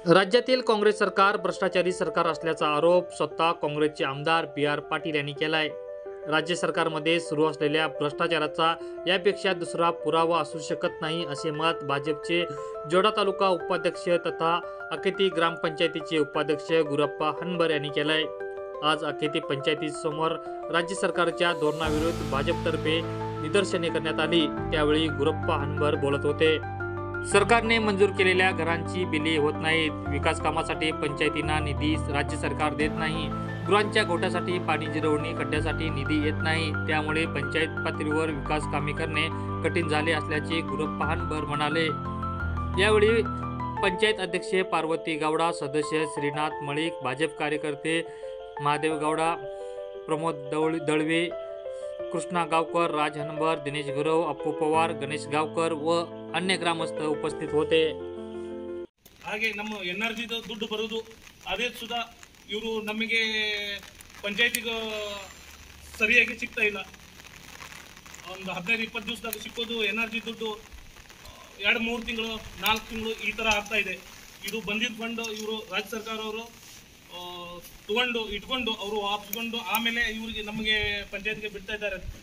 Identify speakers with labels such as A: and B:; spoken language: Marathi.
A: राज्यातील काँग्रेस सरकार भ्रष्टाचारी सरकार असल्याचा आरोप स्वतः काँग्रेसचे आमदार बी.आर. पाटील यांनी केलाय। राज्य सरकारमध्ये सुरू असलेल्या भ्रष्टाचाराचा यापेक्षा दुसरा पुरावा असू शकत नाही, असे मत भाजपचे जोडा तालुका उपाध्यक्ष तथा अखेती ग्रामपंचायतीचे उपाध्यक्ष गुरप्पा हनबर यांनी केलाय। आज अखेती पंचायतीसमोर राज्य सरकारच्या धोरणाविरुद्ध भाजपतर्फे निदर्शने करण्यात आली। त्यावेळी गुरप्पा हनबर बोलत होते। सरकारने मंजूर केलेल्या घरांची बिले होत नाहीत, विकास कामासाठी पंचायतींना निधी राज्य सरकार देत नाही, गुरांच्या गोठ्यासाठी पाणी जिरवणी खड्ड्यासाठी निधी येत नाही, त्यामुळे पंचायत पातळीवर विकास कामे करणे कठीण झाले असल्याचे गुरप्पा हनबर म्हणाले। यावेळी पंचायत अध्यक्ष पार्वती गौडा, सदस्य श्रीनाथ मळिक, भाजप कार्यकर्ते महादेव गौडा, प्रमोद दळवे, कृष्णा गावकर, राज हनबर, दिनेश गुरव, अप्पू पवार, गणेश गावकर व अन्य ಗ್ರಾಮಸ್ಥ ಉಪಸ್ಥಿತ ಹೋತೆ।
B: ಹಾಗೆ ನಮ್ಮ ಎನ್ಆರ್ಜಿ ದುಡ್ಡು ಬರೋದು ಅದೇ ಸುಧಾ ಇವರು ನಮಗೆ ಪಂಚಾಯತಿಗೆ ಸರಿಯಾಗಿ ಸಿಗ್ತಾ ಇಲ್ಲ। ಒಂದು 15-20 ದಿವಸದಾಗ ಸಿಕ್ಕೋದು ಎನ್ಆರ್ಜಿ ದುಡ್ಡು 2-3 ತಿಂಗಳು 4 ತಿಂಗಳು ಈ ತರ ಆಗ್ತಾ ಇದೆ। ಇದು ಬಂದಿದ್ದ ಫಂಡ್ ಇವರು ರಾಜ್ಯ ಸರ್ಕಾರ ಅವರು ಇಟ್ಕೊಂಡು ಅವರು ವಾಪಸ್ಕೊಂಡು ಆಮೇಲೆ ಇವರಿಗೆ ನಮಗೆ ಪಂಚಾಯತ್ಗೆ ಬಿಡ್ತಾ ಇದ್ದಾರೆ।